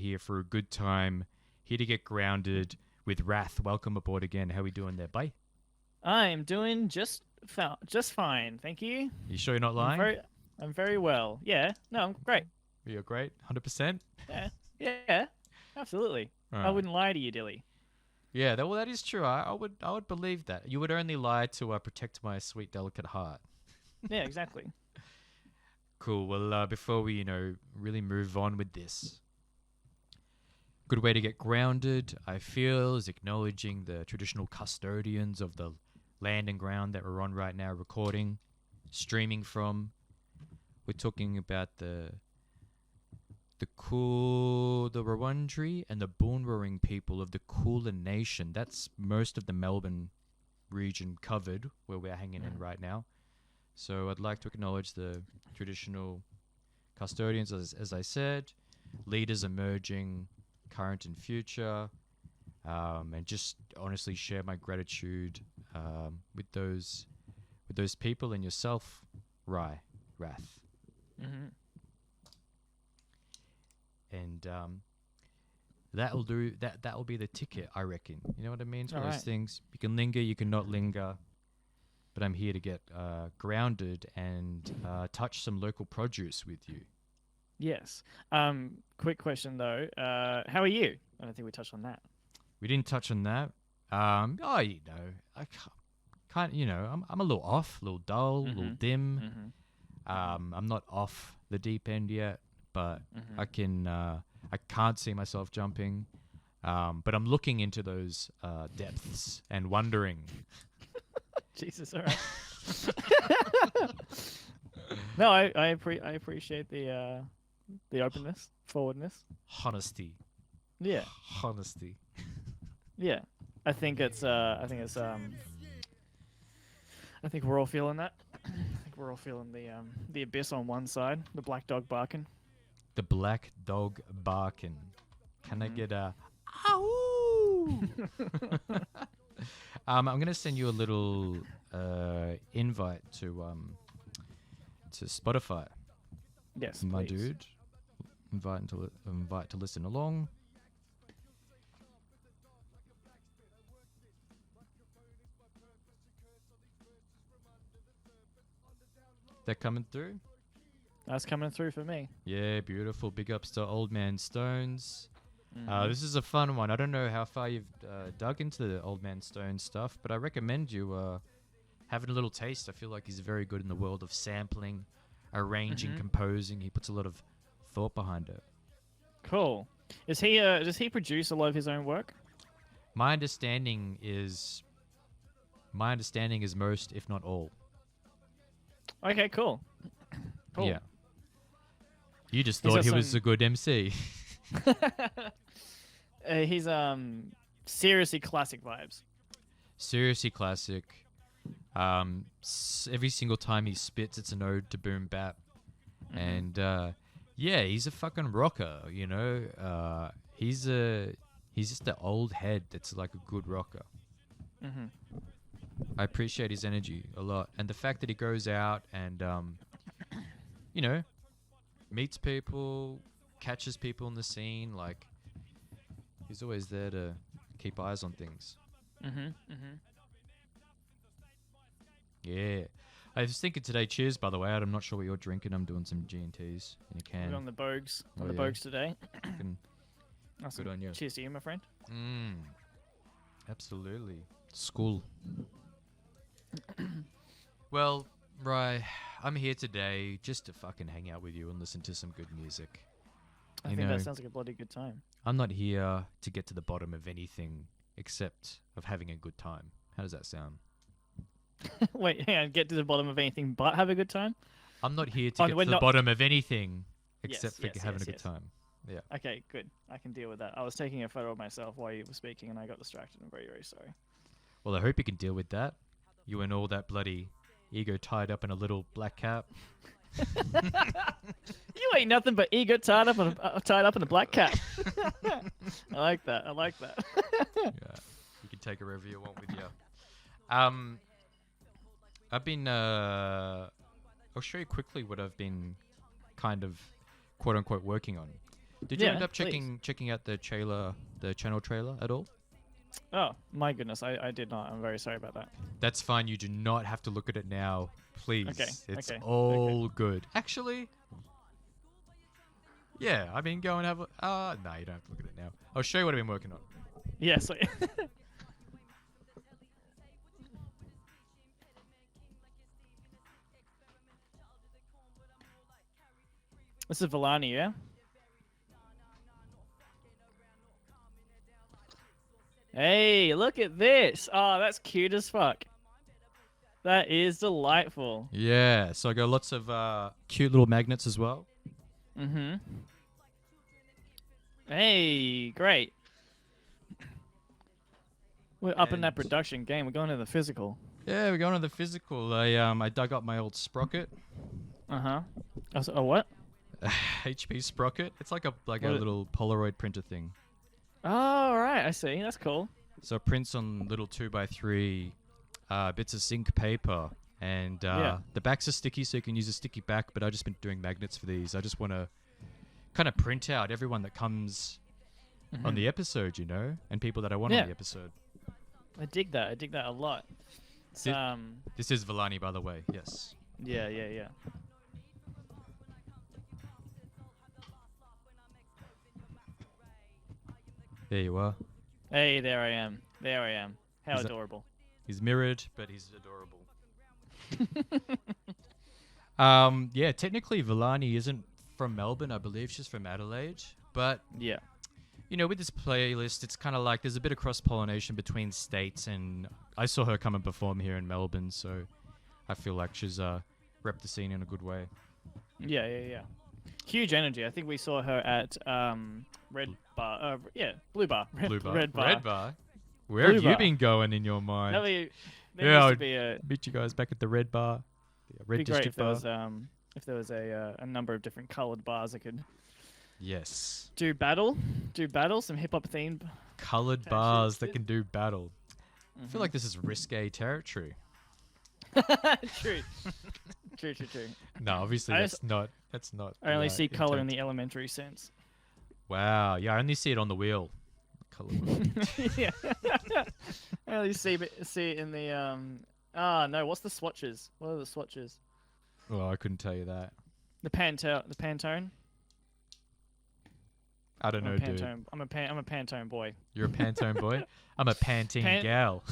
here for a good time, here to get grounded with Rhath. Welcome aboard again. How we doing there, bye? I'm doing just fine, thank you. You sure you're not I'm lying? very I'm very well. Yeah, no, I'm great. You're great, 100%. Yeah, yeah, absolutely. All I right. wouldn't lie to you, Dilly. Yeah, that is true. I would believe that. You would only lie to protect my sweet, delicate heart. Yeah, exactly. Cool. Well, before we, really move on with this, good way to get grounded, I feel, is acknowledging the traditional custodians of the land and ground that we're on right now, recording, streaming from. We're talking about the Wurundjeri and the Boonwurrung people of the Kulin Nation. That's most of the Melbourne region covered, where we're hanging in right now. So I'd like to acknowledge the traditional custodians, as I said, leaders emerging, current and future, and just honestly share my gratitude with those people and yourself, Rhath. Hmm. And that'll do. That'll be the ticket, I reckon. You know what I mean? It's All one of those right. things. You can linger, you can not linger, but I'm here to get grounded and touch some local produce with you. Yes. Quick question though. How are you? I don't think we touched on that. We didn't touch on that. I can't. I'm a little off, a little dull, a little Mm-hmm. dim. Mm-hmm. I'm not off the deep end yet, but Mm-hmm. I can. I can't see myself jumping, but I'm looking into those depths and wondering. Jesus, all right. No, I appreciate the openness, forwardness. Honesty, Yeah, honesty. yeah. I think we're all feeling that. I think we're all feeling the abyss on one side, the black dog barking. The black dog barking. Can I Hmm. get a ow? I'm gonna send you a little invite to Spotify, Yes, my please. dude. Invite to listen along. They're coming through. That's coming through for me. Yeah, beautiful. Big ups to Old Man Stones. Hmm. This is a fun one. I don't know how far you've dug into the Old Man Stones stuff, but I recommend you having a little taste. I feel like he's very good in the world of sampling, arranging, Hmm. composing. He puts a lot of thought behind it. Cool. Does he produce a lot of his own work? My understanding is, most, if not all. Okay, cool. Yeah. Cool. You just He's thought got he was some. a good MC. He's seriously classic vibes. Seriously classic. Every single time he spits, it's an ode to boom bap. Hmm. And yeah, he's a fucking rocker. He's just an old head that's like a good rocker. Hmm. I appreciate his energy a lot, and the fact that he goes out and you know meets people, catches people in the scene. Like, he's always there to keep eyes on things. Hmm. Hmm. Yeah. I was thinking today. Cheers, by the way. I'm not sure what you're drinking. I'm doing some G&Ts in a We're can. on the bogues. Oh, On the yeah. bogues today. Fucking Awesome. good on you. Cheers to you, my friend. Mm, absolutely. School. Well, right. I'm here today just to fucking hang out with you and listen to some good music. I You think know, that sounds like a bloody good time. I'm not here to get to the bottom of anything except of having a good time. How does that sound? Wait, hang on. Get to the bottom of anything but have a good time? I'm not here to Oh, get we're to the not. bottom of anything except Yes, for yes, having yes, a good yes. time. Yeah. Okay, good. I can deal with that. I was taking a photo of myself while you were speaking and I got distracted. I'm very, very sorry. Well, I hope you can deal with that. You and all that bloody ego tied up in a little black cap. You ain't nothing but ego tied up in a black cap. I like that. I like that. Yeah. You can take it wherever you want with you. Um, I've been. I'll show you quickly what I've been kind of quote unquote working on. Did you Yeah, end up please. checking out the channel trailer at all? Oh my goodness, I did not. I'm very sorry about that. That's fine. You do not have to look at it now, Okay, please. It's okay, okay. all good. Actually, yeah. I mean, go and have a. No, you don't have to look at it now. I'll show you what I've been working on. Yeah, so this is Villani, yeah? Hey, look at this. Oh, that's cute as fuck. That is delightful. Yeah. So I got lots of cute little magnets as well. Mm-hmm. Hey, great. We're up in that And- production game. We're going to the physical. Yeah, we're going to the physical. I dug up my old sprocket, Uh-huh. Oh, what? HP sprocket. It's like a What little Polaroid printer thing. Oh, right. I see. That's cool. So it prints on little 2x3 bits of zinc paper, and Yeah. the backs are sticky, so you can use a sticky back. But I've just been doing magnets for these. I just want to kind of print out everyone that comes on the episode, and people that I want Yeah. on the episode. I dig that. I dig that a lot. It's, Did- This is Villani, by the way. Yes. yeah, yeah, yeah. There you are. Hey, there I am. There I am. How Is that- adorable. He's mirrored, but he's adorable. Yeah, technically Villani isn't from Melbourne. I believe she's from Adelaide. But, Yeah. with this playlist, it's kind of like there's a bit of cross-pollination between states, and I saw her come and perform here in Melbourne, so I feel like she's repped the scene in a good way. Yeah, yeah, yeah. Huge energy. I think we saw her at Red Bar. Blue Bar. Blue Bar. Red Bar. Red Bar. Where Blue have you Bar. been going in your mind? There Yeah, used I to be a meet you guys back at the Red Bar. The Red be great District if there was a number of different colored bars that could Yes. do battle, some hip hop themed. Colored Kinda bars shit. that can do battle. I feel like this is risque territory. True. True. No, obviously I that's not. That's not. I only the, see color in intent. the elementary sense. Wow. Yeah, I only see it on the wheel. Color wheel. Yeah. I only see it in the no, what's the swatches? What are the swatches? Well, I couldn't tell you that. The Pantone. I don't I'm know, a dude. Pantone. I'm a Pantone boy. You're a Pantone boy. I'm a Pantene Pan- gal.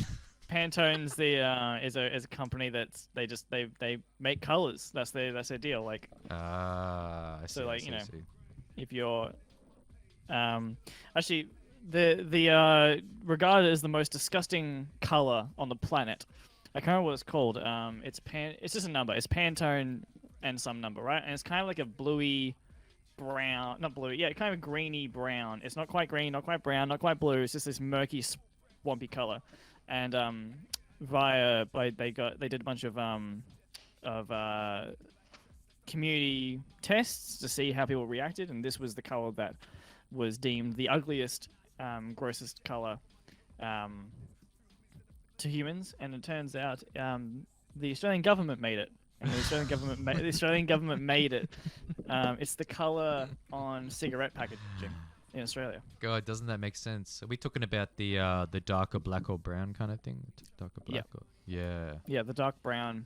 Pantone's the is a company that's they make colors. That's their deal. Like I see. So, I like, see, you know, I see. if you're actually the regarded as the most disgusting color on the planet. I can't remember what it's called. It's just a number. It's Pantone and some number, right? And it's kind of like a bluey brown, not blue. Yeah, kind of greeny brown. It's not quite green, not quite brown, not quite blue. It's just this murky, swampy color. And they did a bunch of community tests to see how people reacted, and this was the color that was deemed the ugliest, grossest color to humans. And it turns out the Australian government made it. And the Australian government made it. It's the color on cigarette packaging in Australia. God, doesn't that make sense? Are we talking about the darker black or brown kind of thing? Darker Yeah. black or yeah. Yeah, the dark brown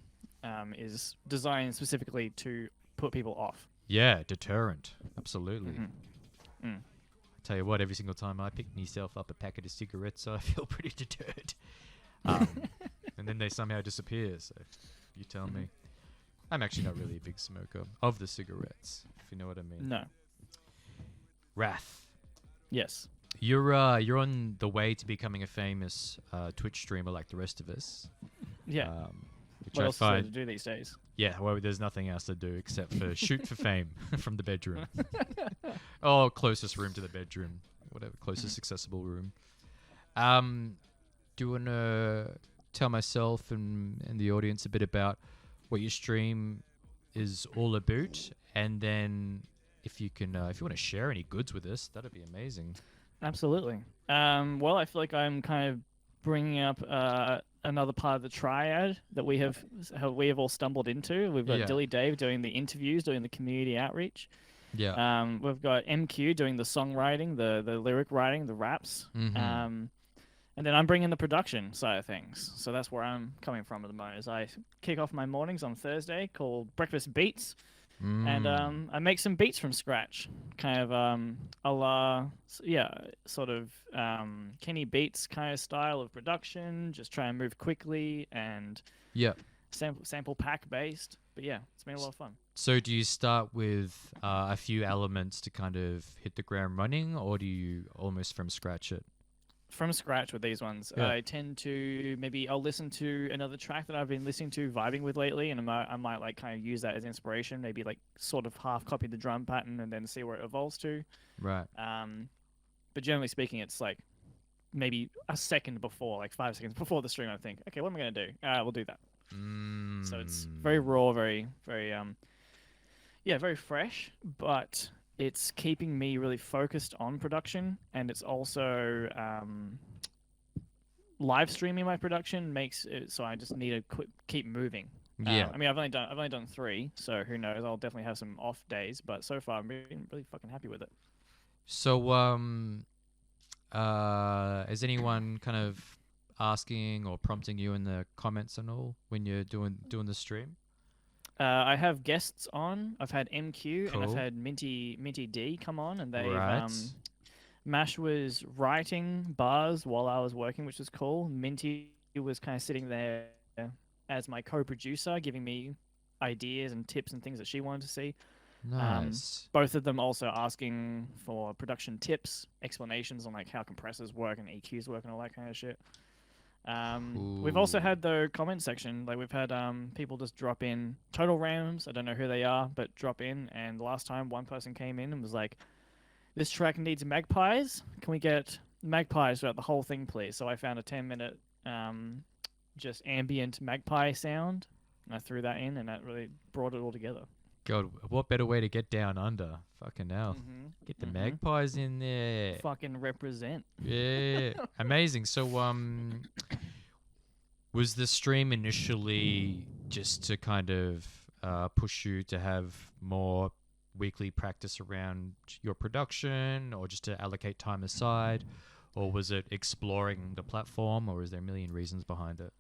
is designed specifically to put people off. Yeah, deterrent. Absolutely. Mm-hmm. Tell you what, every single time I pick myself up a packet of cigarettes, I feel pretty deterred. And then they somehow disappear. So you tell me. I'm actually not really a big smoker of the cigarettes, if you know what I mean. No. Rhath, Yes. you're on the way to becoming a famous Twitch streamer like the rest of us. Yeah. Which What I else is there to find, do these days? yeah, well, there's nothing else to do except for shoot for fame from the bedroom. Oh, closest room to the bedroom, whatever, closest accessible room. Do you want to tell myself and the audience a bit about what your stream is all about, and then if you want to share any goods with us, that'd be amazing. Absolutely. Well, I feel like I'm kind of bringing up another part of the triad that we have all stumbled into. We've got Yeah. Dilly Dave doing the interviews, doing the community outreach, Yeah. We've got MQ doing the songwriting, the lyric writing, the raps. Mm-hmm. And then I'm bringing the production side of things. So that's where I'm coming from at the moment. Is I kick off my mornings on Thursday called Breakfast Beats, and Mm. I make some beats from scratch, kind of a la yeah, sort of Kenny Beats kind of style of production. Just try and move quickly and Yeah. sample pack based. But yeah, it's been a lot of fun. So do you start with a few elements to kind of hit the ground running, or do you almost from scratch it? From scratch with these ones. Yeah. I tend to maybe I'll listen to another track that I've been listening to, vibing with lately, and I might like kind of use that as inspiration. Maybe like sort of half copy the drum pattern and then see where it evolves to. Right. But generally speaking, it's like maybe a second before, like 5 seconds before the stream. I think, okay, what am I gonna do? We'll do that. So it's very raw, very yeah, very fresh, but it's keeping me really focused on production, and it's also live streaming my production makes it so I just need to keep moving. Yeah. I mean, I've only done 3, so who knows? I'll definitely have some off days, but so far I'm really fucking happy with it. So is anyone kind of asking or prompting you in the comments and all when you're doing the stream? I have guests on. I've had MQ and I've Cool. had Minty D come on, and they've Right. Mash was writing bars while I was working, which was cool. Minty was kind of sitting there as my co-producer, giving me ideas and tips and things that she wanted to see. Nice. Both of them also asking for production tips, explanations on like how compressors work and EQs work and all that kind of shit. We've also had the comment section. Like we've had people just drop in total randoms. I don't know who they are, but drop in. And last time one person came in and was like, "This track needs magpies. Can we get magpies throughout the whole thing, please?" So I found a 10-minute just ambient magpie sound, and I threw that in, and that really brought it all together. God, what better way to get down under? Fucking hell. Get the Mhm. magpies in there. Fucking represent. Yeah. Amazing. So was the stream initially just to kind of push you to have more weekly practice around your production, or just to allocate time aside, or was it exploring the platform, or is there a million reasons behind it?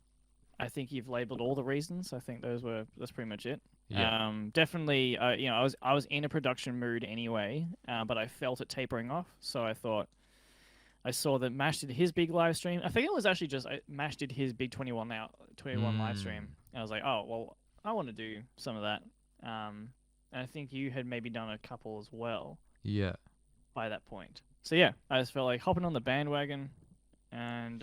I think you've labeled all the reasons. I think that's pretty much it. Yeah. Definitely. I was in a production mood anyway, but I felt it tapering off. So I thought I saw that Mash did his big live stream. I think it was actually just Mash did his big 21 live stream. And I was like, oh well, I want to do some of that. And I think you had maybe done a couple as well Yeah. by that point. So yeah, I just felt like hopping on the bandwagon, and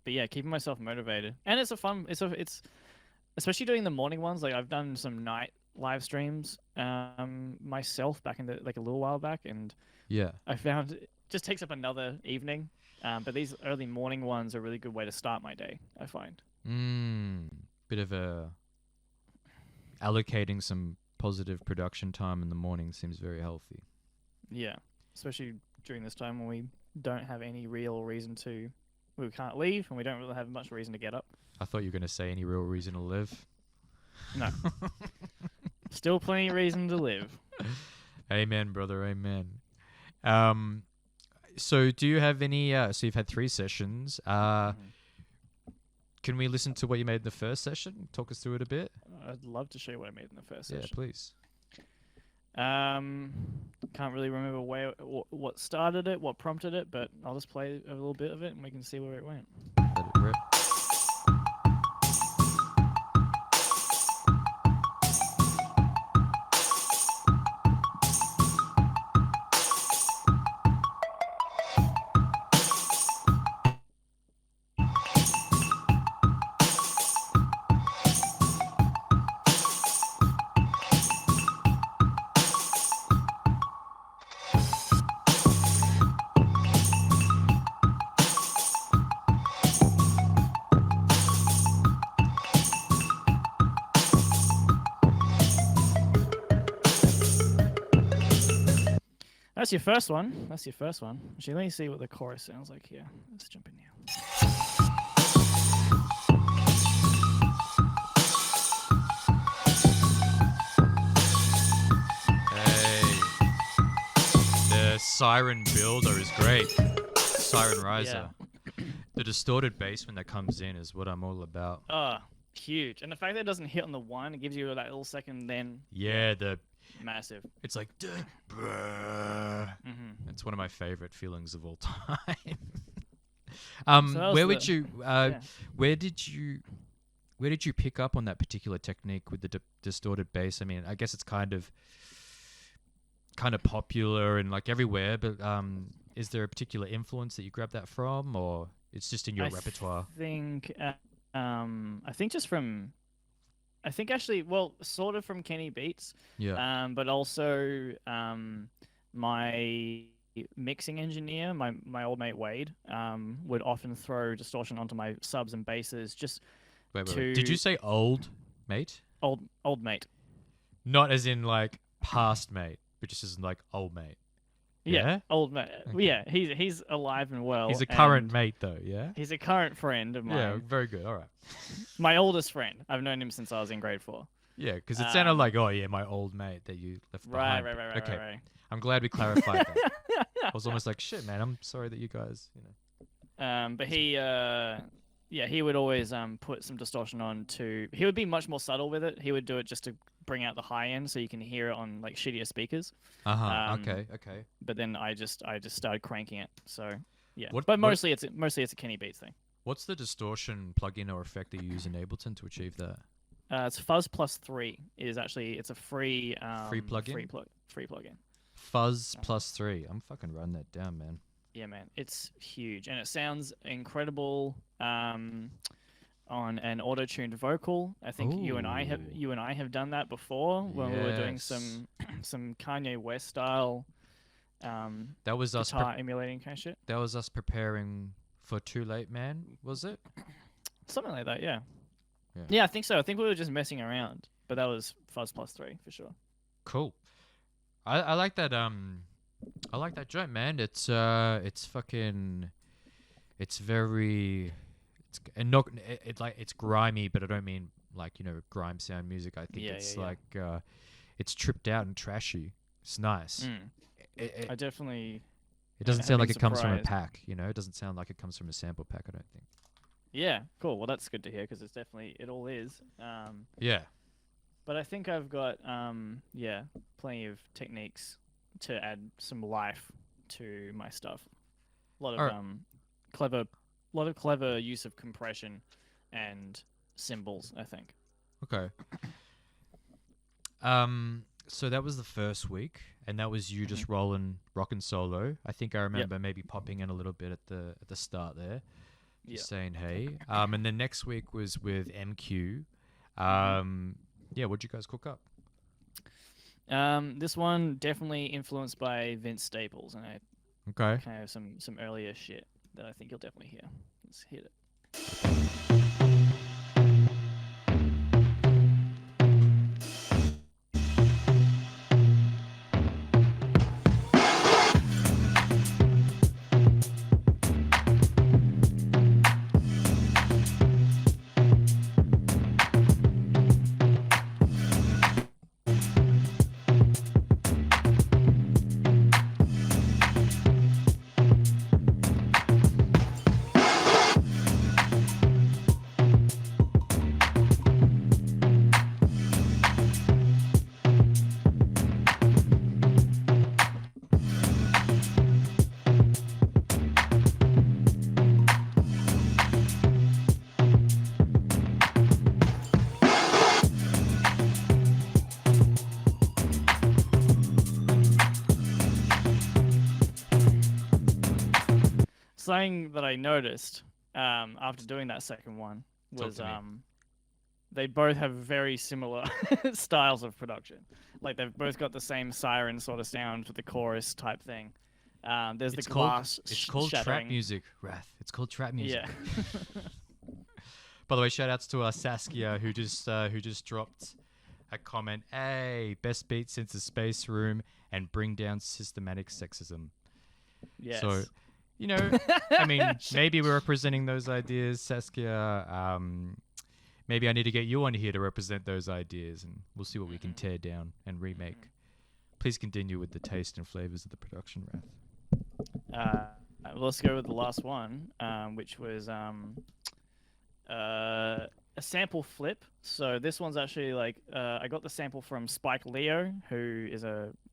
but yeah, keeping myself motivated. And it's it's especially doing the morning ones. Like I've done some night live streams myself back in the like a little while back, and Yeah. I found it just takes up another evening. But these early morning ones are a really good way to start my day, I find. Bit of a allocating some positive production time in the morning seems very healthy. Yeah, especially during this time when we don't have any real reason to. We can't leave, and we don't really have much reason to get up. I thought you were going to say any real reason to live. No. Still plenty of reason to live. Amen, brother. Amen. So do you have any? So you've had 3 sessions. Can we listen to what you made in the first session? Talk us through it a bit. I'd love to show you what I made in the first Yeah, session. please. Can't really remember what started it, what prompted it, but I'll just play a little bit of it and we can see where it went. Let it rip. That's your first one. Actually, let me see what the chorus sounds like here. Let's jump in here. Hey. Siren builder is great. Siren riser. Yeah. The distorted bass when that comes in is what I'm all about. Oh, huge. And the fact that it doesn't hit on the one, it gives you that little second then. Yeah, Massive. it's like Mm-hmm. it's one of my favorite feelings of all time. So that was where would you yeah. where did you pick up on that particular technique with the distorted bass? I mean, I guess it's kind of popular and like everywhere, but is there a particular influence that you grabbed that from, or it's just in your repertoire? Think, I think just from, I think actually, well, sort of from Kenny Beats, Yeah. but also my mixing engineer, my old mate Wade, would often throw distortion onto my subs and basses. Just Wait. Did you say old mate? old mate. Not as in like past mate, but just as in like old mate. Yeah. Old mate. Okay. Yeah, he's alive and well. He's a current and mate though, yeah? He's a current friend of mine. Yeah, very good. All right. My oldest friend. I've known him since I was in grade 4. Yeah, because it sounded like, oh yeah, my old mate that you left behind. Right. Okay, Right. I'm glad we clarified that. I was almost like, shit, man. I'm sorry that you guys, But he would always put some distortion on to. He would be much more subtle with it. He would do it just to bring out the high end, so you can hear it on like shittier speakers. Okay. But then I just started cranking it. So yeah. What- but what- mostly it's a Kenny Beats thing. What's the distortion plugin or effect that you use in Ableton to achieve that? It's Fuzz Plus 3 is actually it's a free Free plugin? free plugin. Fuzz plus 3. I'm fucking writing that down, man. Yeah, man, it's huge and it sounds incredible on an auto-tuned vocal. I think you and I have done that before when we were doing Yes. some Kanye West style That was us. guitar emulating kind of shit. That was us preparing for Too Late Man, was it? Something like that, yeah. Yeah. Yeah, I think so. I think we were just messing around, but that was Fuzz Plus 3 for sure. Cool. I like that. I like that joint, man. It's fucking. It's very. And not like it's grimy, but I don't mean like grime sound music. I think it's like it's tripped out and trashy. It's nice. I definitely. It doesn't have sound been like it comes from a surprised. pack. It doesn't sound like it comes from a sample pack. I don't think. Yeah, cool. Well, that's good to hear because it all is. Yeah. But I think I've got plenty of techniques to add some life to my stuff. A lot of clever use of compression and cymbals, I think. Okay. So that was the first week, and that was you just rocking solo. I think I remember maybe popping in a little bit at the start there, just saying hey. And then next week was with MQ. Yeah, what'd you guys cook up? This one definitely influenced by Vince Staples, and I Okay. kind of some earlier shit that I think you'll definitely hear. Let's hit it. Something that I noticed after doing that second one was to me. they both have very similar styles of production. Like they've both got the same siren sort of sound for the chorus type thing. There's the glass. It's called trap shattering. music, Rhath. It's called trap music. Yeah. By the way, shout outs to Saskia who just dropped a comment. Hey, best beat since the Space Room and bring down systematic sexism. Yes. So, I mean, maybe we're representing those ideas, Saskia. Maybe I need to get you on here to represent those ideas, and we'll see what we can tear down and remake. Please continue with the taste and flavors of the production, Rhath. Well, let's go with the last one, which was a sample flip. So this one's actually like I got the sample from Spike Leo, who is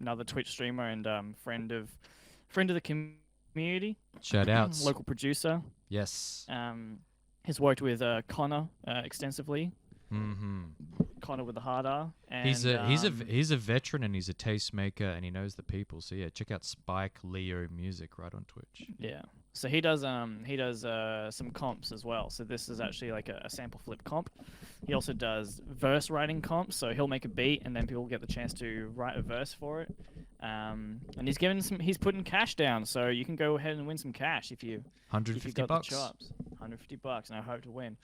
another Twitch streamer and friend of the community, Shout outs. local producer. Yes. He's worked with Connor extensively. Mm-hmm. Connor with the hard R. And, He's a veteran and he's a tastemaker and he knows the people. So yeah, check out Spike Leo Music right on Twitch. Yeah. So he does some comps as well. So this is actually like a sample flip comp. He also does verse writing comps. So he'll make a beat and then people get the chance to write a verse for it. And he's putting cash down, so you can go ahead and win some cash if you $150. got the chops. $150, and I hope to win.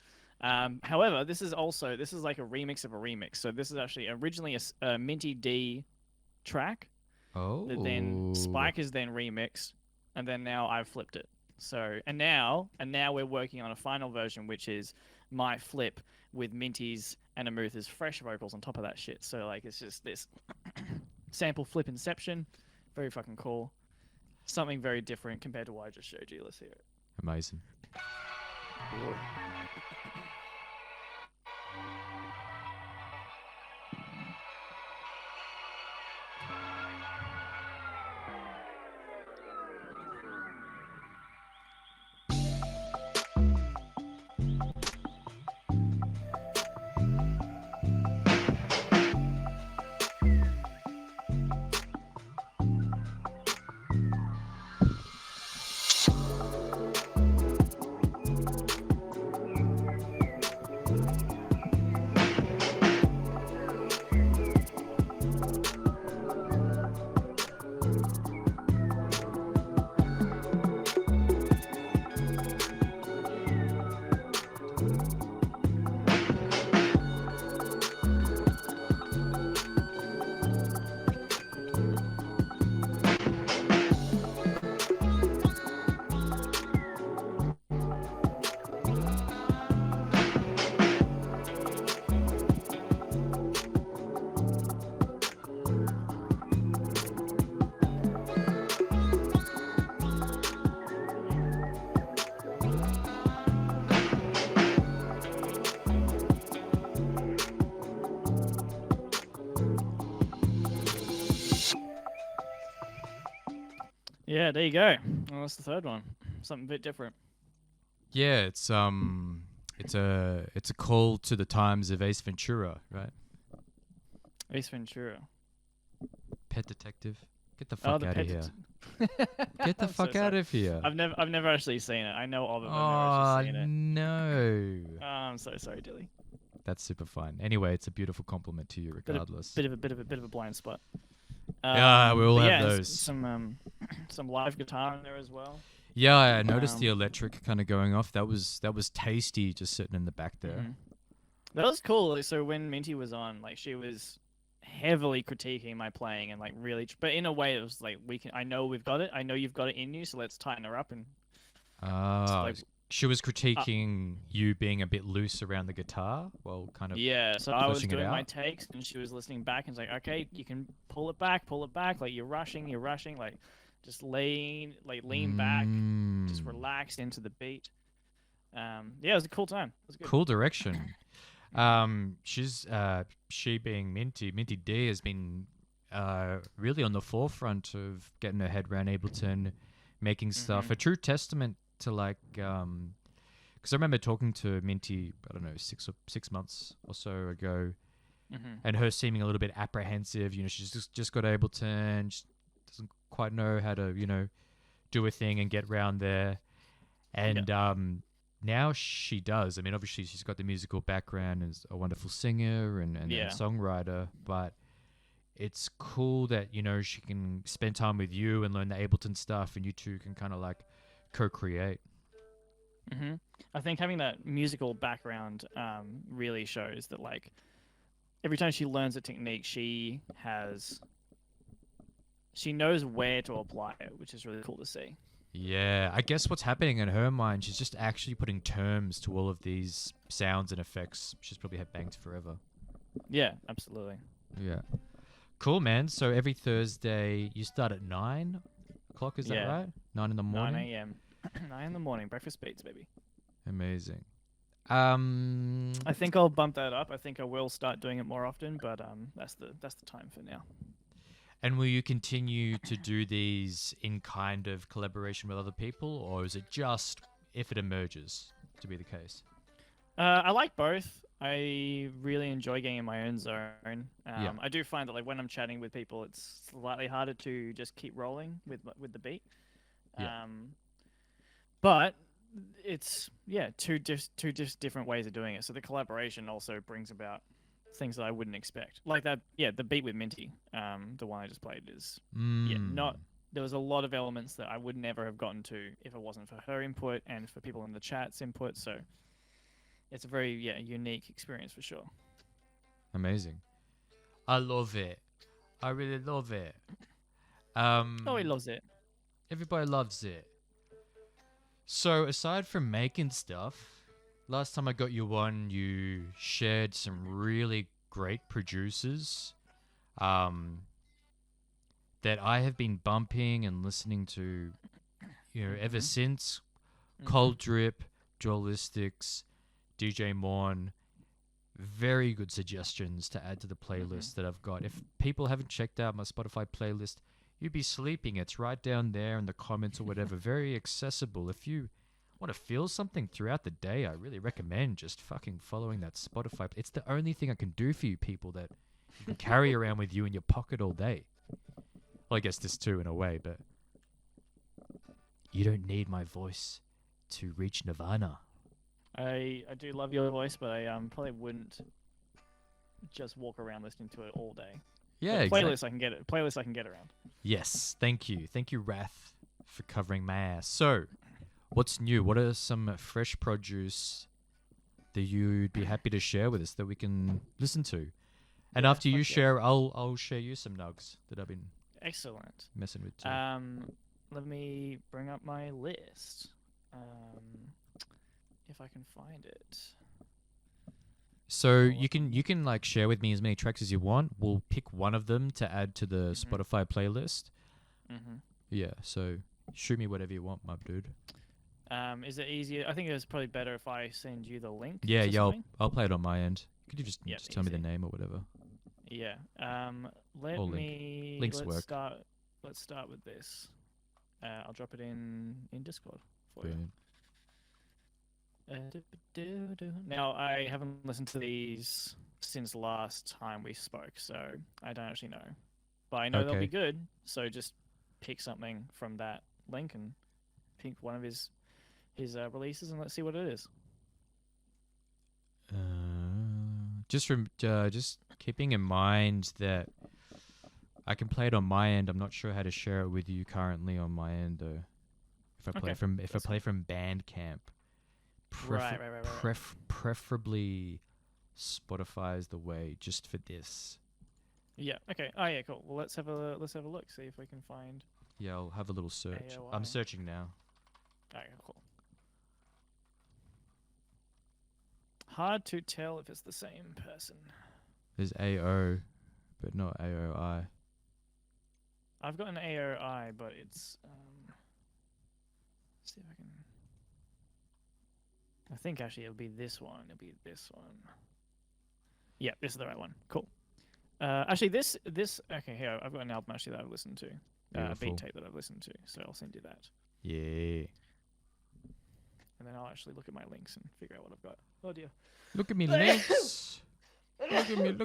However, this is like a remix of a remix. So this is actually originally a Minty D track. Oh. That then Spike is then remixed, and then now I've flipped it. So and now we're working on a final version, which is my flip with Minty's and Amutha's fresh vocals on top of that shit. So like it's just this sample flip inception, very fucking cool. Something very different compared to what I just showed you. Let's hear it. Amazing. Yeah, there you go. Well, that's the third one. Something a bit different. Yeah, it's a call to the times of Ace Ventura, right? Ace Ventura. Pet Detective. Get the fuck out of here. Get the I'm fuck so out sorry. of here. I've never actually seen it. I know of it, but Oh, I've never actually seen no. it. I'm so sorry, Dilly. That's super fun. Anyway, it's a beautiful compliment to you regardless. Bit of a blind spot. Yeah, we all but have yeah, those. Some live guitar in there as well. Yeah, I noticed the electric kind of going off. That was tasty, just sitting in the back there. Mm-hmm. That was cool. So when Minty was on, like she was heavily critiquing my playing and like really, but in a way it was like I know we've got it. I know you've got it in you, so let's tighten her up and. She was critiquing you being a bit loose around the guitar, while kind of So I was pushing it doing my out. takes, and she was listening back, and it's like, okay, you can pull it back, like you're rushing, like just lean back, just relax into the beat. Yeah, it was a cool time. It was good. Cool direction. She being Minty D has been really on the forefront of getting her head around Ableton, making stuff. A true testament to like, because I remember talking to Minty, I don't know, 6 months or so ago, and her seeming a little bit apprehensive. You know, she's just got Ableton, just doesn't quite know how to, you know, do a thing and get round there. And now she does. I mean, obviously she's got the musical background as a wonderful singer and songwriter, but it's cool that, you know, she can spend time with you and learn the Ableton stuff, and you two can kind of like co-create. I think having that musical background really shows that, like, every time she learns a technique, she knows where to apply it, which is really cool to see. Yeah, I guess what's happening in her mind, she's just actually putting terms to all of these sounds and effects she's probably had banged forever. Yeah, absolutely. Yeah. Cool, man. So every Thursday you start at 9 o'clock. Is that Yeah. right? 9 in the 9 morning. a.m. 9 in the morning. Breakfast beats, baby. Amazing. I think I'll bump that up. I think I will start doing it more often, but that's the time for now. And will you continue to do these in kind of collaboration with other people, or is it just if it emerges to be the case? I like both. I really enjoy getting in my own zone. Yeah. I do find that like when I'm chatting with people, it's slightly harder to just keep rolling with the beat. Yeah. But it's two different ways of doing it. So the collaboration also brings about things that I wouldn't expect, like that. Yeah, the beat with Minty, the one I just played is not. There was a lot of elements that I would never have gotten to if it wasn't for her input and for people in the chat's input. So it's a very unique experience for sure. Amazing. I love it. I really love it. Oh, he loves it. Everybody loves it. So aside from making stuff, last time I got you on, you shared some really great producers that I have been bumping and listening to, ever since. Cold Drip, Dualistics, DJ Morn. Very good suggestions to add to the playlist that I've got. If people haven't checked out my Spotify playlist, you'd be sleeping. It's right down there in the comments or whatever. Very accessible. If you want to feel something throughout the day, I really recommend just fucking following that Spotify. It's the only thing I can do for you people that you can carry around with you in your pocket all day. Well, I guess this too in a way, but you don't need my voice to reach Nirvana. I do love your voice, but I probably wouldn't just walk around listening to it all day. Yeah, playlist I can get it. Playlist I can get around. Yes, thank you, Rhath, for covering my ass. So, what's new? What are some fresh produce that you'd be happy to share with us that we can listen to? And after you share, I'll share you some nugs that I've been excellent messing with too. Let me bring up my list. If I can find it. So you can like share with me as many tracks as you want. We'll pick one of them to add to the Spotify playlist. Yeah, so shoot me whatever you want, my dude. Is it easier? I think it's probably better if I send you the link. Yeah, I'll play it on my end. Could you just tell me the name or whatever? Yeah. Links work. Let's start with this. I'll drop it in Discord for Brilliant. you. Now, I haven't listened to these since last time we spoke, so I don't actually know. But I know they'll be good, so just pick something from that link and pick one of his releases and let's see what it is. Just keeping in mind that I can play it on my end. I'm not sure how to share it with you currently on my end though. If I play from Bandcamp. Right. Preferably Spotify is the way just for this. Yeah. Okay. Oh yeah. Cool. Well, let's have a look. See if we can find. Yeah, I'll have a little search. AOI. I'm searching now. Okay. Cool. Hard to tell if it's the same person. There's AO, but not AOI. I've got an AOI, but it's. Let's see if I can. I think actually it'll be this one. Yeah, this is the right one. Cool. Actually, this. Okay, here I've got an album actually that I've listened to. A beat tape that I've listened to. So I'll send you that. Yeah. And then I'll actually look at my links and figure out what I've got. Oh dear. Look at me links. Look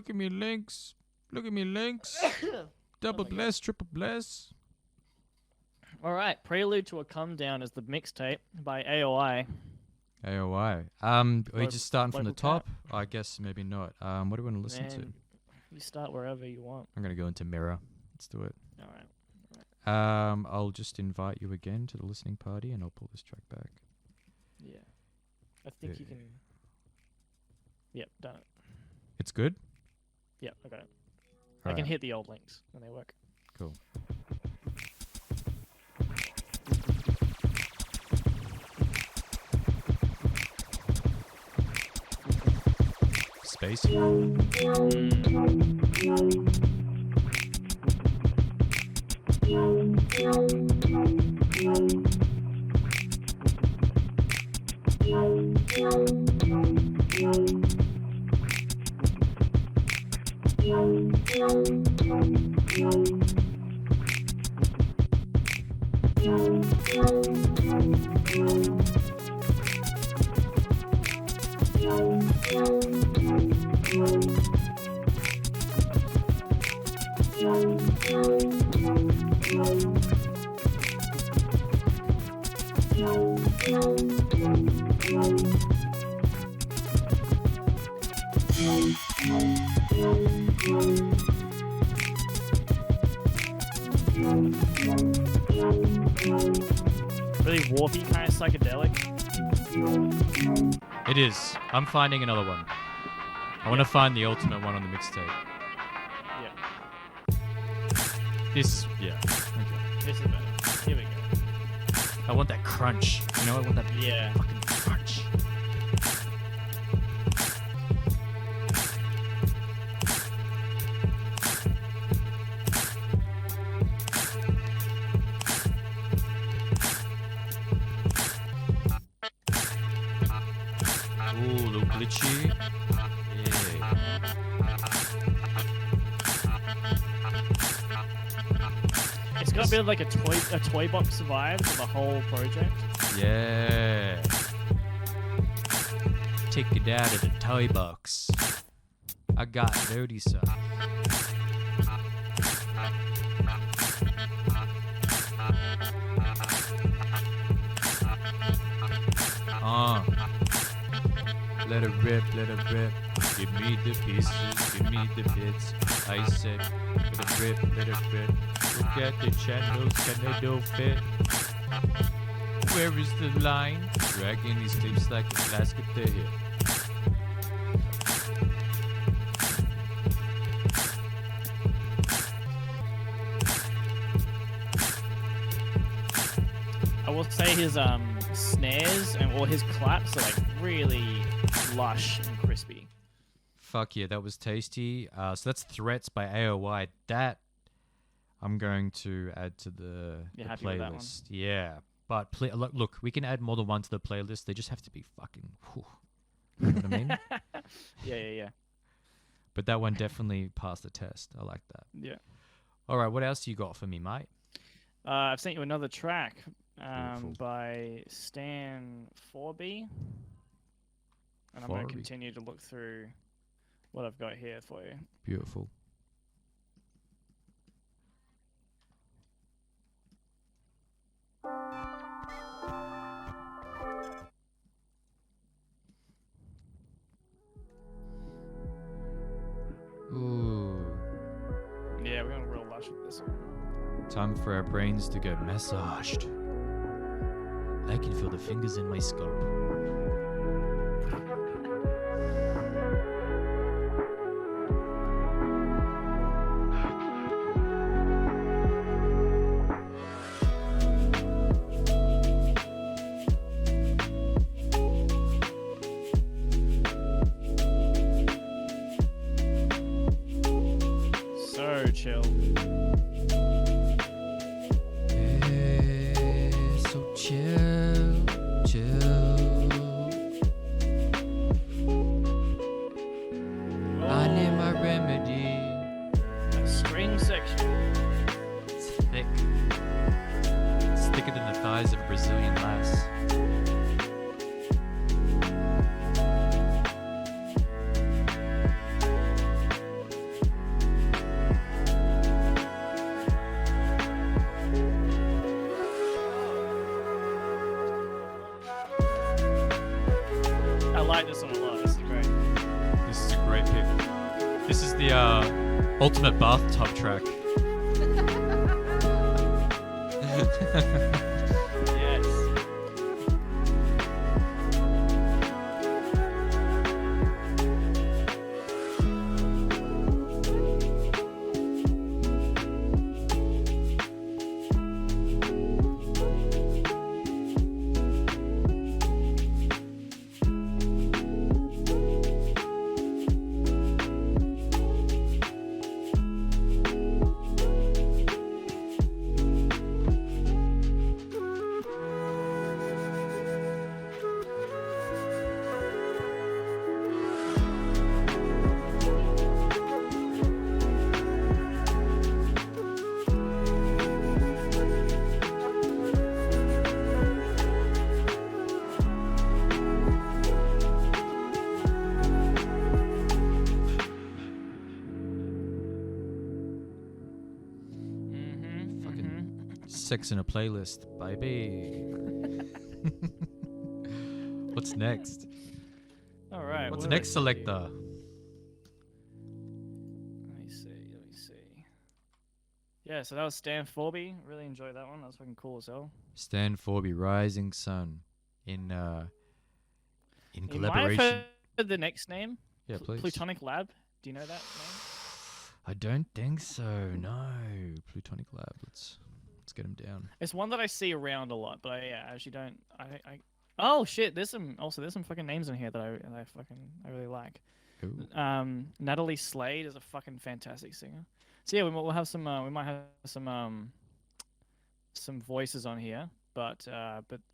at me links. Look at me links. Double bless, triple bless. All right, Prelude to a Come Down is the mixtape by AOI. AOI. Are we just starting from the top? I guess maybe not. What do you want to listen to? You start wherever you want. I'm gonna go into Mirror. Let's do it. All right. I'll just invite you again to the listening party, and I'll pull this track back. Yeah. I think you can. Yep, done it. It's good? Yep, I got it. I can hit the old links when they work. Cool. Spacey. Really warpy, kind of psychedelic. It is. I'm finding another one. I want to find the ultimate one on the mixtape. Yeah. Yeah. Okay. This is better. Here we go. I want that crunch. You know, I want that Yeah. fucking crunch. Ooh, a little glitchy. Yeah. It's got a bit of like a toy box vibe to the whole project. Yeah. Take it out of the toy box. I got dirty son. Let it rip, let it rip. Give me the pieces, give me the bits. I said, let it rip, let it rip. Look at the channels, can they don't fit? Where is the line? Dragging these clips like a flask at the hip. I will say his snares and all his claps are like really lush and crispy. Fuck yeah, that was tasty. So that's Threats by AOI. That I'm going to add to the Happy with that one? playlist. Yeah. But look, we can add more than one to the playlist. They just have to be fucking. Whew. You know what I mean? Yeah. But that one definitely passed the test. I like that. Yeah. All right, what else you got for me, mate? I've sent you another track Beautiful. by Stan 4B. And I'm going to 4B. continue to look through what I've got here for you. Beautiful. Ooh. Yeah, we're going real lush with this one. Time for our brains to get massaged. I can feel the fingers in my scalp. So chill. So chill, chill. I need my remedy. That string section. It's thick. It's thicker than the thighs of a Brazilian lass. I like this one a lot. This is great. This is a great pick. This is the ultimate bathtub track. Yes. sex in a playlist, baby. What's next? All right. What's what next, do I see? selector? Let me see. Let me see. Yeah, so that was Stan Forby. Really enjoyed that one. That was fucking cool as hell. Stan Forby, Rising Sun, in You might have collaboration. heard the next name. Yeah, please. Plutonic Lab. Do you know that name? I don't think so. No, Plutonic Lab. Let's get him down. It's one that I see around a lot, but I actually don't. Oh shit! There's some fucking names in here that I really like. Ooh. Natalie Slade is a fucking fantastic singer. So yeah, we'll have some. We might have some voices on here, but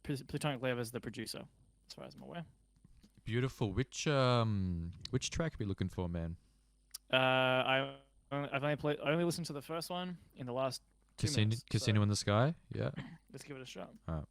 Plutonic Lab is the producer, as far as I'm aware. Beautiful. Which track are we looking for, man? I've only listened to the first one in the last 2 minutes. Casino in the Sky. Yeah. Let's give it a shot. Alright.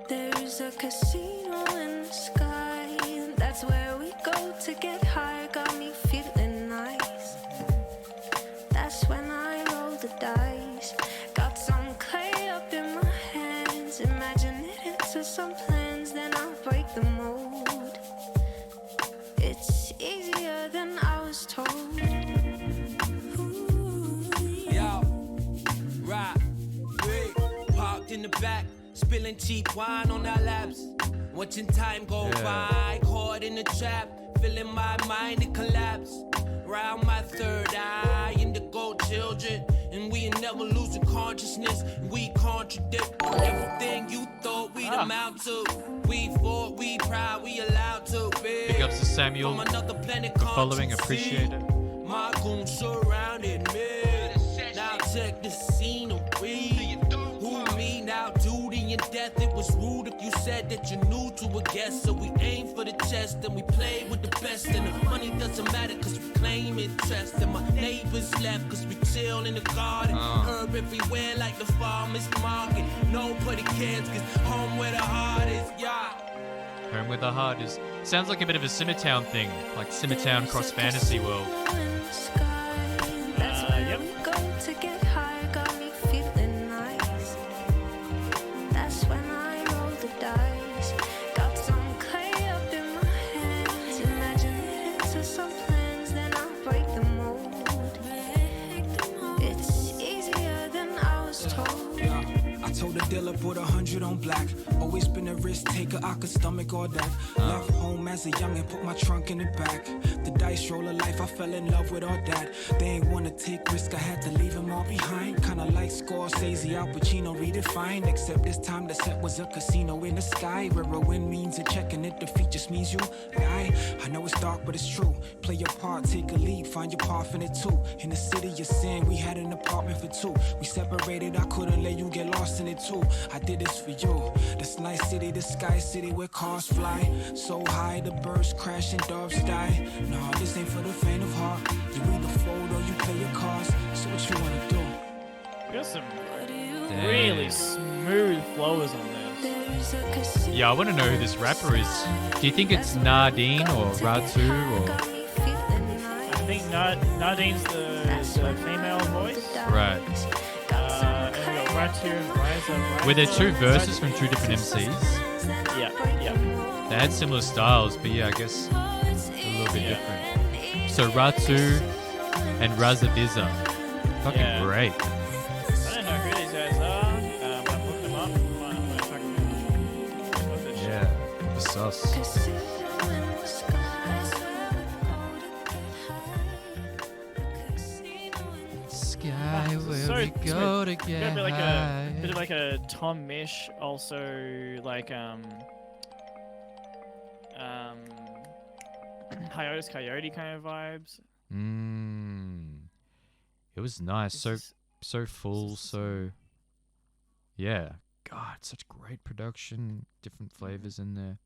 There's a casino in the sky. That's where we go to get high. Got me feeling nice. That's when I roll the dice. Got some clay up in my hands. Imagine it into some plans, then I'll break the mold. It's easier than I was told. Yo, Rhath, parked in the back. Spilling cheap wine on our laps. Watching time go by. Caught in the trap. Feeling my mind to collapse. Round my third eye. Indigo children. And we ain't never losing consciousness. We contradict everything you thought we'd amount to. We fought, we proud, we allowed to be. Big ups to Samuel. From another planet, for following, appreciate it. My goons surrounded me. Now check the scenery. Who me now, duty and death? It was rude if you said that you're new to a guest. So we aim for the chest and we play with the best. And the money doesn't matter cause we claim interest. And my neighbors left cause we chill in the garden. Herb everywhere like the farmer's market. Nobody cares cause home where the heart is, yeah. Home with the heart is. Sounds like a bit of a Simmertown thing, like Simmertown cross Fantasy World. Yep. Go to get high, got me feeling nice. That's when I roll the dice. Got some clay up in my hands. Imagine it into some plans, then I'll break the mold. It's easier than I was told. I told the dealer put 100 on black. Always been a risk taker, I could stomach all that. Left home as a young and put my trunk in the back. The dice roll of life, I fell in love with all that. They ain't wanna take risk, I had to leave them all behind. Kinda like Scorsese, Al Pacino redefined. Except this time the set was a casino in the sky. Where a win means a check and it defeat just means you die. I know it's dark but it's true. Play your part, take a lead, find your path in it too. In the city of sin, we had an apartment for two. We separated, I couldn't let you get lost in it too. I did this for you. This nice city, the sky city where cars fly. So high the birds crash and doves die. No, this ain't for the faint of heart. You either fold or you play your cards. So what you wanna do? We got some Damn. really smooth flowers on this. Yeah, I want to know who this rapper is. Do you think it's Nardine or Ratu or? I think Nadine's the female voice. Right. And we got Ratu and Ryza. Were there two verses from two different MCs? Yeah. They had similar styles, but yeah, I guess a little bit different. So Ratu and Razabiza. Fucking Yeah. great. I don't know who these guys are, but I looked them up. I'm gonna check them out. Love this shit. Yeah, the sus. Sky where So we go to Got get a bit like high. a bit of like a Tom Misch, also like Hiatus Coyote kind of vibes. It was nice. This is- So full. So yeah, God, such great production, different flavors in there.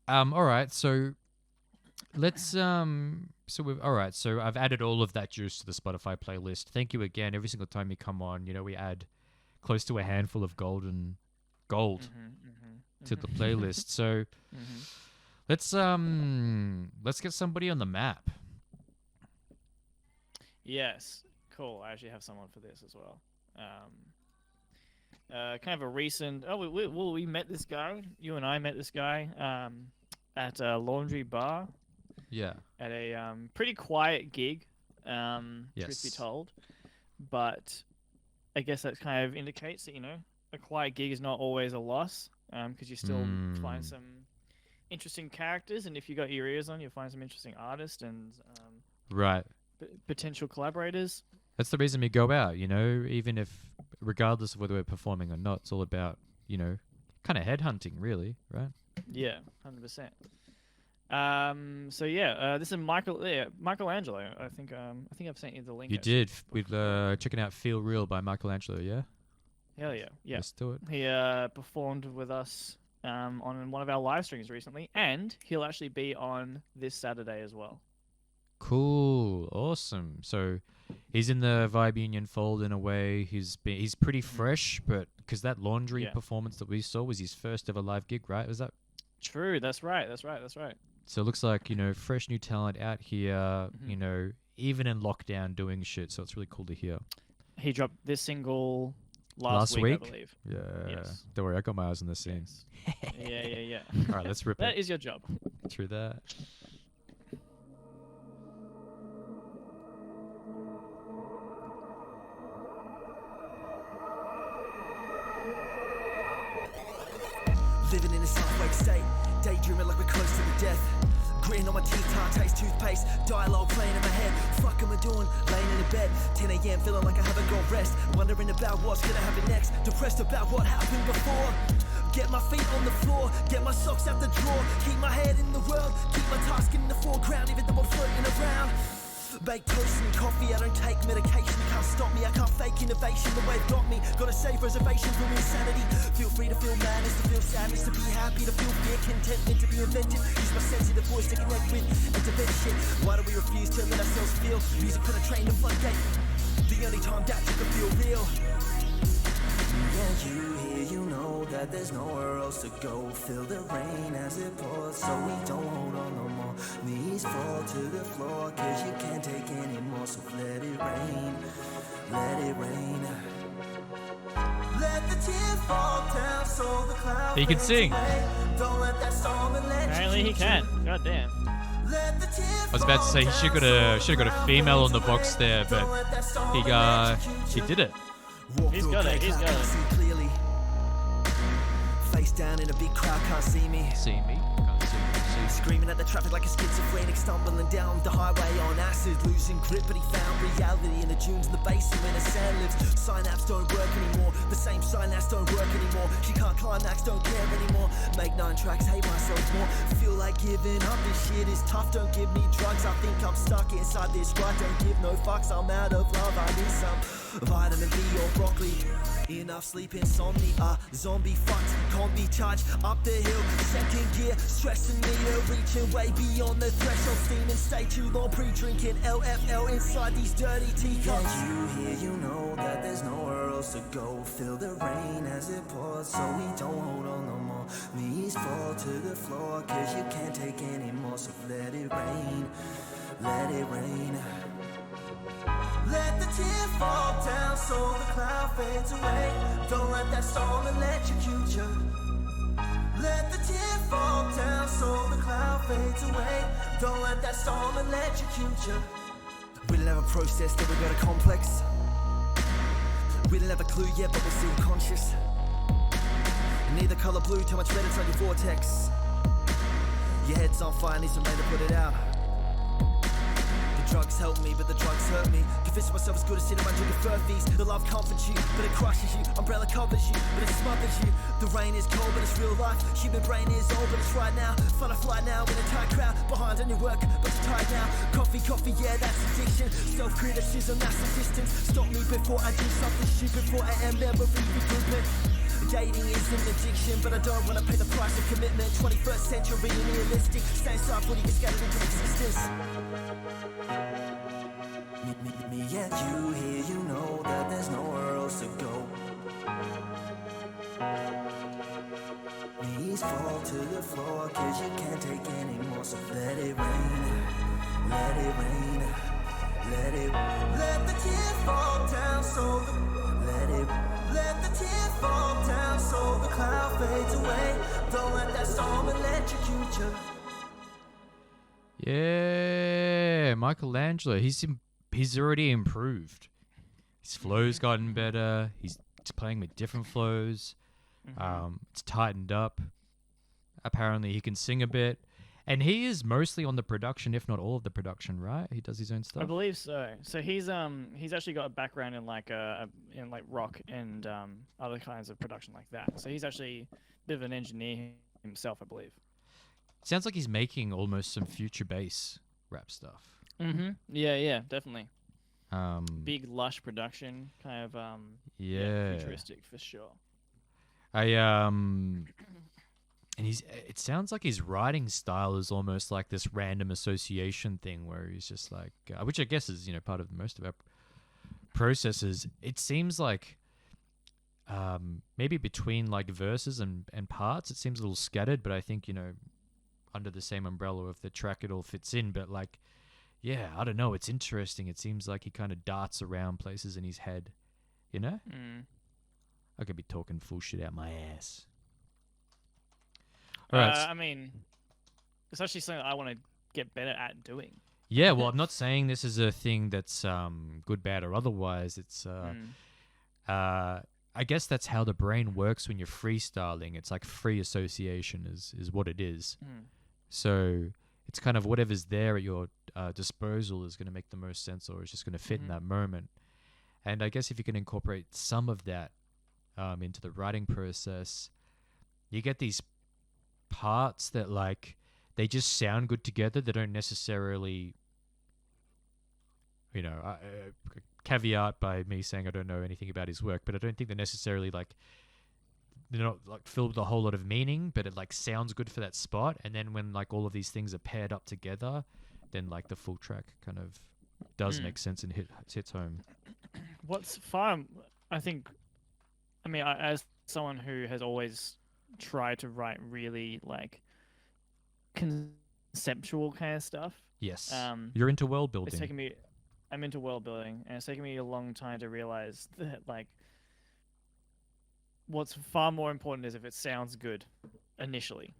All right, so let's so we've all right, so I've added all of that juice to the Spotify playlist. Thank you again. Every single time you come on, we add close to a handful of gold to the playlist. So let's get somebody on the map. Yes, cool. I actually have someone for this as well. Kind of a recent. Oh, we met this guy. You and I met this guy at a laundry bar. Yeah. At a pretty quiet gig. Truth be told, but I guess that kind of indicates that a quiet gig is not always a loss. Because you still find some interesting characters, and if you got your ears on, you'll find some interesting artists and right. Potential collaborators. That's the reason we go out, even if, regardless of whether we're performing or not, it's all about, kind of headhunting, really, right? Yeah, 100%. So yeah, this is Michelangelo. I think I've sent you the link. You did with checking out "Feel Real" by Michelangelo, yeah. Hell yeah, yeah. Let's do it. He performed with us on one of our live streams recently, and he'll actually be on this Saturday as well. Cool, awesome. So he's in the Vibe Union fold in a way. He's pretty fresh, but because that laundry performance that we saw was his first ever live gig, right? Was that true? That's right. So it looks like fresh new talent out here. Even in lockdown doing shit. So it's really cool to hear. He dropped this single last week, I believe. Yeah. Yes. Don't worry, I got my eyes on the scene. Yes. Yeah. All right, let's rip it. That is your job. Through that. Living in a self-wake state, daydreaming like we're close to the death. Grin on my teeth, tar taste toothpaste, dialogue playing in my head. Fuck am I doing? Laying in a bed, 10 a.m. feeling like I haven't got rest. Wondering about what's gonna happen next, depressed about what happened before. Get my feet on the floor, get my socks out the drawer. Keep my head in the world, keep my task in the foreground, even though I'm floating around. Baked toast and coffee, I don't take medication, you can't stop me, I can't fake innovation, the wave got me. Gotta save reservation from insanity. Feel free to feel madness, to feel sadness, to be happy, to feel fear, contentment, to be inventive. Use my sensitive voice to connect with and to vent shit. Why do we refuse to let ourselves feel? Music penetrating the floodgate, the only time that you can feel real. Yeah, you hear, you know that there's nowhere else to go. Feel the rain as it pours, so we don't hold on no more. Knees fall to the floor, cause you can't take any more. So let it rain, let it rain. Let the tears fall down so the clouds. He can sing. Don't let that storm and let Apparently he can. God damn. I was about to say he should have got a female on the box there, but he did it. He's got it. Clearly. Face down in a big crowd, can't see me. See me? Can't see me. Screaming at the traffic like a schizophrenic, stumbling down the highway on acid, losing grip, but he found reality in the dunes in the basin where the sand lives. Synapses don't work anymore, the same synapses don't work anymore. She can't climax, don't care anymore. Make 9 tracks, hate myself more. Feel like giving up, this shit is tough. Don't give me drugs, I think I'm stuck inside this rut. Don't give no fucks, I'm out of love, I need some vitamin B or broccoli. Enough sleep, insomnia, zombie fucks, can't be charged up the hill. Second gear, stressing me to reaching way beyond the threshold. Steaming, stay too long, pre-drinking LFL inside these dirty teacups. Yeah, you hear, you know that there's nowhere else to go. Feel the rain as it pours, so we don't hold on no more. Knees fall to the floor, cause you can't take any more. So let it rain, let it rain. Let the tears fall down so the cloud fades away. Don't let that storm electrocute you. Let the tears fall down so the cloud fades away. Don't let that storm electrocute you. We don't have a process that we got a complex. We don't have a clue yet, but we're still conscious. Neither color blue, too much red inside your vortex. Your head's on fire, need some rain to put it out. Drugs help me, but the drugs hurt me. Convince myself it's good to sit around drinking furbies. The love comforts you, but it crushes you. Umbrella covers you, but it smothers you. The rain is cold, but it's real life. Human brain is old, but it's right now. Fun to fly now in a tight crowd. Behind on your work, but you're tired now. Coffee, yeah, that's addiction. Self-criticism, that's the distance. Stop me before I do something stupid. For I am memory regrouping. Dating is an addiction, but I don't wanna pay the price of commitment. 21st century realistic, stay inside footy is getting into existence. Me and you here, you know that there's nowhere else to go. Knees fall to the floor, cause you can't take anymore. So let it rain, let it rain, let the tears fall down so let the tears fall down so the cloud fades away. Don't let that storm electrocute you. Yeah, Michelangelo. He's already improved. His flow's gotten better. He's playing with different flows. It's tightened up. Apparently, he can sing a bit, and he is mostly on the production, if not all of the production. Right? He does his own stuff. I believe so. So he's actually got a background in like rock and other kinds of production like that. So he's actually a bit of an engineer himself, I believe. Sounds like he's making almost some future bass rap stuff. Yeah, definitely. Big Big lush production, kind of yeah, futuristic for sure. And it sounds like his writing style is almost like this random association thing where he's just like, which I guess is, part of most of our processes. It seems like maybe between like verses and parts, it seems a little scattered, but I think, under the same umbrella of the track, it all fits in. But like, yeah, I don't know. It's interesting. It seems like he kind of darts around places in his head, I could be talking full shit out my ass. All right. I mean, it's actually something I want to get better at doing. Yeah, well, I'm not saying this is a thing that's good, bad, or otherwise. It's, I guess that's how the brain works when you're freestyling. It's like free association is what it is. So it's kind of whatever's there at your disposal is going to make the most sense, or is just going to fit in that moment. And I guess if you can incorporate some of that into the writing process, you get these parts that like they just sound good together. They don't necessarily, caveat by me saying I don't know anything about his work, but I don't think they're necessarily like they're not like filled with a whole lot of meaning, but it like sounds good for that spot. And then when like all of these things are paired up together, then like the full track kind of does make sense and hits home. What's fun, as someone who has always tried to write really like conceptual kind of stuff. Yes. You're into world It's building. taken me. I'm into world building, and it's taken me a long time to realize that like what's far more important is if it sounds good initially.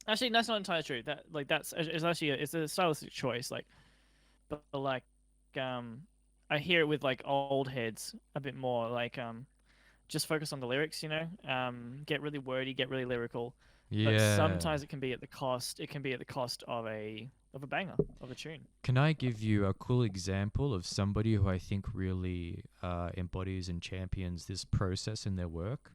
Actually, that's not entirely true. It's a stylistic choice. But I hear it with like old heads a bit more. Just focus on the lyrics. Get really wordy, get really lyrical. Yeah. But sometimes it can be at the cost. It can be at the cost of a banger, of a tune. Can I give you a cool example of somebody who I think really embodies and champions this process in their work?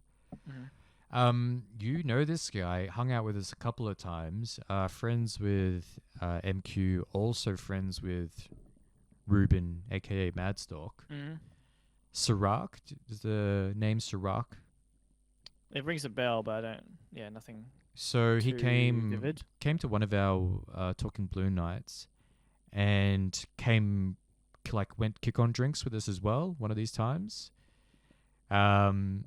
This guy, hung out with us a couple of times, friends with MQ, also friends with Ruben, aka Madstalk. Sirac, is the name Sirac? It rings a bell, but I don't. Yeah, nothing. So he vivid. came to one of our Talking Blue nights, and went kick on drinks with us as well. One of these times, the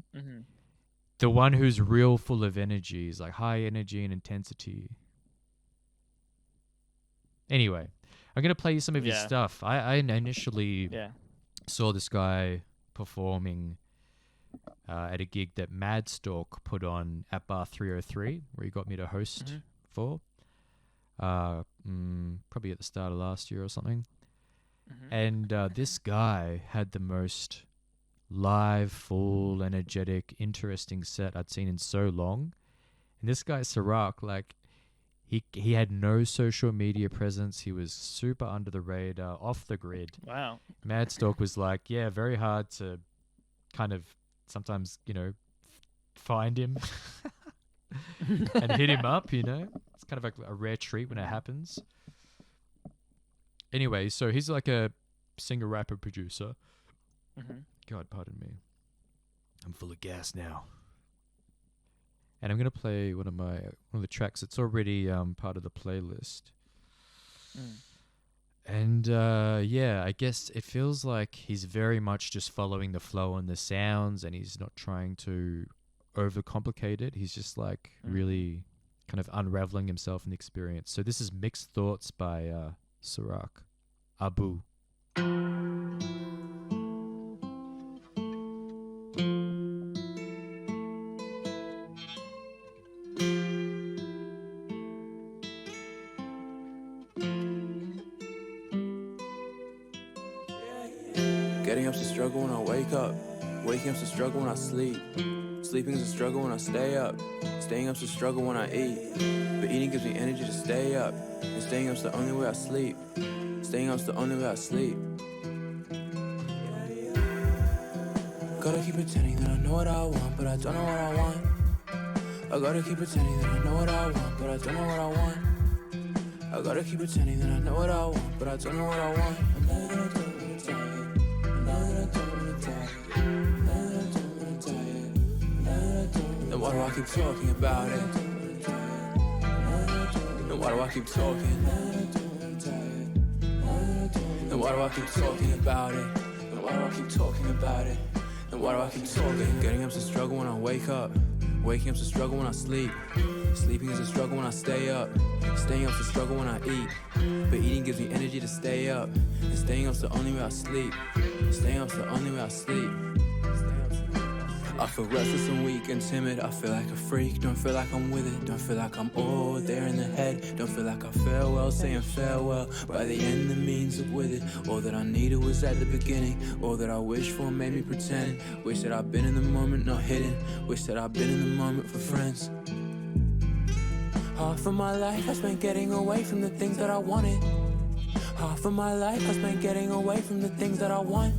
one who's real full of energy is like high energy and intensity. Anyway, I'm gonna play you some of his stuff. I initially saw this guy performing at a gig that Madstalk put on at Bar 303, where he got me to host for. Probably at the start of last year or something. And this guy had the most live, full, energetic, interesting set I'd seen in so long. And this guy, Sirac, like, he had no social media presence. He was super under the radar, off the grid. Wow. Madstalk was like, yeah, very hard to kind of sometimes, find him and hit him up, It's kind of like a rare treat when it happens. Anyway, so he's like a singer, rapper, producer. God, pardon me. I'm full of gas now. And I'm gonna play one of the tracks. It's already part of the playlist. And yeah, I guess it feels like he's very much just following the flow and the sounds, and he's not trying to overcomplicate it. He's just like really kind of unraveling himself in the experience. So this is Mixed Thoughts by Sirach Abu. Getting up's a struggle when I wake up. Waking up's a struggle when I sleep. Sleeping is a struggle when I stay up. Staying up's a struggle when I eat. But eating gives me energy to stay up. And staying up's the only way I sleep. Staying up's the only way I sleep. Gotta keep pretending that I know what I want, but I don't know what I want. I gotta keep pretending that I know what I want, but I don't know what I want. I gotta keep pretending that I know what I want, but I don't know what I want. Then why do I keep talking about it? Then why do I keep talking? Then why do I keep talking about it? Then why do I keep talking about it? Then why do I keep talking? Getting up's a struggle when I wake up. Waking up's a struggle when I sleep. Sleeping is a struggle when I stay up. Staying up's a struggle when I eat. But eating gives me energy to stay up. And staying up's the only way I sleep. Staying up's the only way I sleep. I feel restless and weak and timid. I feel like a freak, don't feel like I'm with it. Don't feel like I'm all there in the head. Don't feel like I farewell, saying farewell. By the end, the means of with it. All that I needed was at the beginning. All that I wished for made me pretend. Wish that I'd been in the moment, not hidden. Wish that I'd been in the moment for friends. Half of my life I spent getting away from the things that I wanted. Half of my life I spent getting away from the things that I want.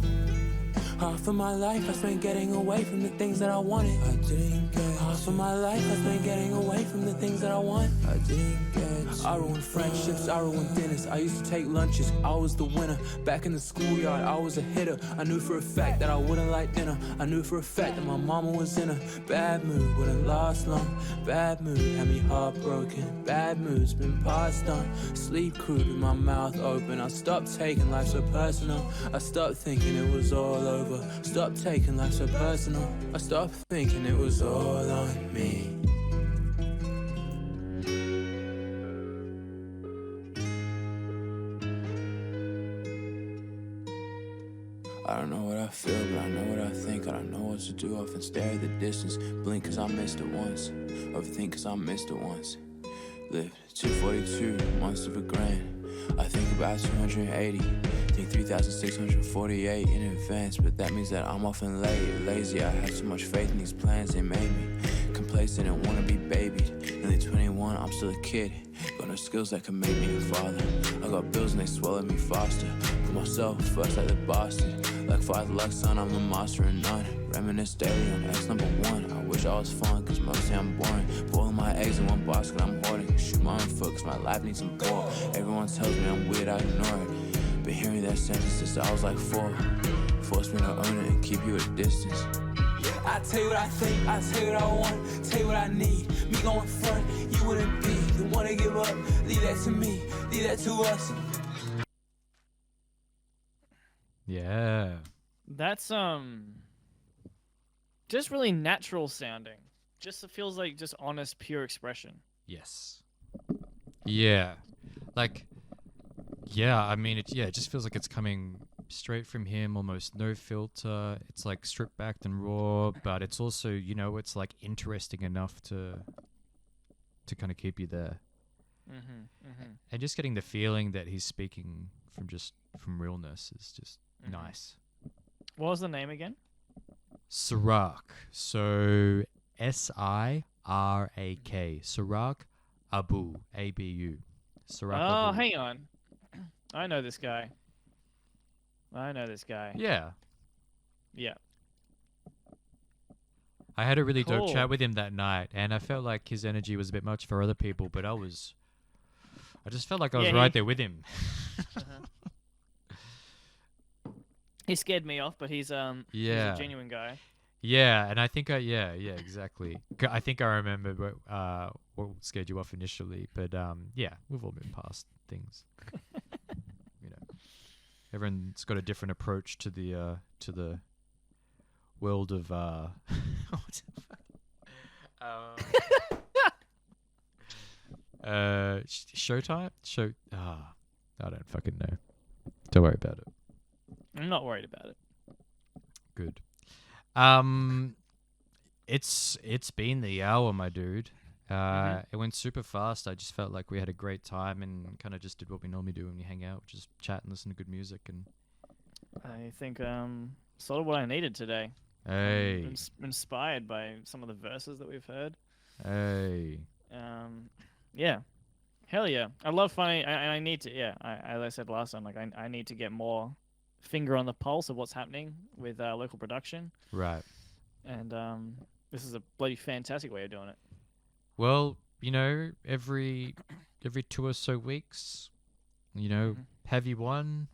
Half of my life I spent getting away from the things that I wanted. I didn't get. Half of my life I spent getting away from the things that I want. I didn't get. I ruined friendships, I ruined dinners. I used to take lunches, I was the winner. Back in the schoolyard, I was a hitter. I knew for a fact that I wouldn't like dinner. I knew for a fact that my mama was in a bad mood, wouldn't last long. Bad mood had me heartbroken. Bad mood's been passed on. Sleep crude with my mouth open. I stopped taking life so personal. I stopped thinking it was all over. Stop taking life so personal. I stopped thinking it was all on me. I don't know what I feel, but I know what I think. I don't know what to do, often stare at the distance. Blink cause I missed it once. Overthink cause I missed it once. Lived 242 months of a grand. I think about 280. Think 3,648 in advance. But that means that I'm often late, lazy. I have so much faith in these plans they made me. Complacent and wanna be babied. Nearly 21, I'm still a kid. Got no skills that can make me a father. I got bills and they swallow me faster. Put myself first like the bastard. Like father, like son, I'm the master of none. Reminisce daily on X number one. I wish I was fun, cause mostly I'm boring. Boiling my eggs in one basket, I'm hoarding. Shoot my own foot, cause my life needs some ball. Everyone tells me I'm weird, I ignore it. But hearing that sentence since I was like 4 forced me to own it and keep you at a distance. I tell you what I think, I tell you what I want, tell you what I need. Me going front, you wouldn't be the one to give up. Leave that to me, leave that to us. Yeah. That's just really natural sounding. Just it feels like just honest, pure expression. Yes. Yeah. Like, yeah, I mean, it just feels like it's coming straight from him, almost no filter. It's like stripped back and raw, but it's also, you know, it's like interesting enough to kind of keep you there. And just getting the feeling that he's speaking from realness is just nice. What was the name again? Sirach. So Sirak. Sirach Abu. ABU. Sirach Oh, Abu. hang on. I know this guy. Yeah. Yeah. I had a really dope Cool. chat with him that night, and I felt like his energy was a bit much for other people, but I just felt like I was Yeah, right there with him. He scared me off, but he's a Yeah. genuine guy. Yeah, and I think yeah, exactly. I think I remember what scared you off initially, but yeah, we've all been past things. You know, everyone's got a different approach to the world of what the fuck? Showtime? I don't fucking know. Don't worry about it. I'm not worried about it. Good. It's been the hour, my dude. It went super fast. I just felt like we had a great time and kind of just did what we normally do when we hang out, which is chat and listen to good music. And I think sort of what I needed today. hey, Inspired by some of the verses that we've heard. hey, Yeah, hell yeah. I love funny. I need to. Yeah, as I said last time, like I need to get more finger on the pulse of what's happening with local production. right. And this is a bloody fantastic way of doing it. Well, you know, every 2 or so weeks, you know, have you one?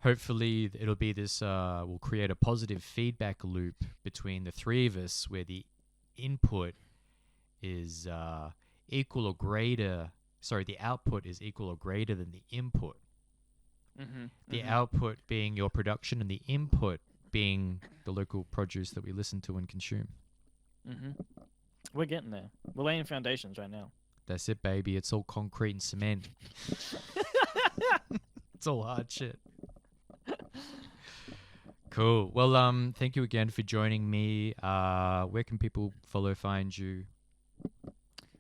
Hopefully, it'll be this. We'll create a positive feedback loop between the three of us, where the input is equal or greater. Sorry, the output is equal or greater than the input. The output being your production, and the input being the local produce that we listen to and consume. We're getting there. We're laying foundations right now. That's it, baby. It's all concrete and cement. It's all hard shit. Cool. Well, thank you again for joining me. Where can people find you?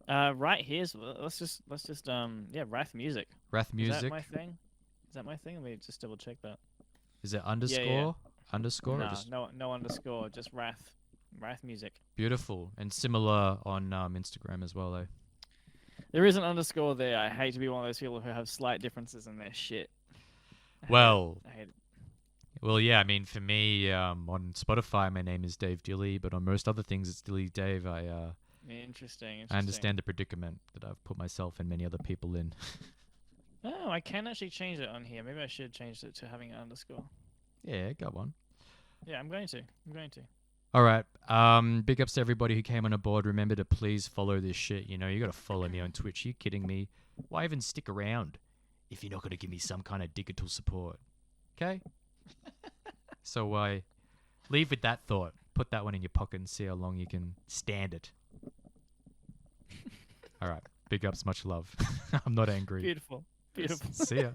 Right here. So let's just Rhath music. Rhath music. Is that my thing? Let me just double check that. Is it underscore? Underscore? No, or just... no underscore. Just Rhath music. Beautiful. And similar on Instagram as well, though. There is an underscore there. I hate to be one of those people who have slight differences in their shit. I hate it. Well, yeah. I mean, for me, on Spotify, my name is Dave Dilly, but on most other things, it's Dilly Dave. Interesting. I understand the predicament that I've put myself and many other people in. Oh, I can actually change it on here. Maybe I should change it to having an underscore. Yeah, got one. Yeah, I'm going to. All right. Big ups to everybody who came on aboard. Remember to please follow this shit. You know, you got to follow me on Twitch. Are you kidding me? Why even stick around if you're not going to give me some kind of digital support? Okay? So I leave with that thought. Put that one in your pocket and see how long you can stand it. All right. Big ups. Much love. I'm not angry. Beautiful. See ya.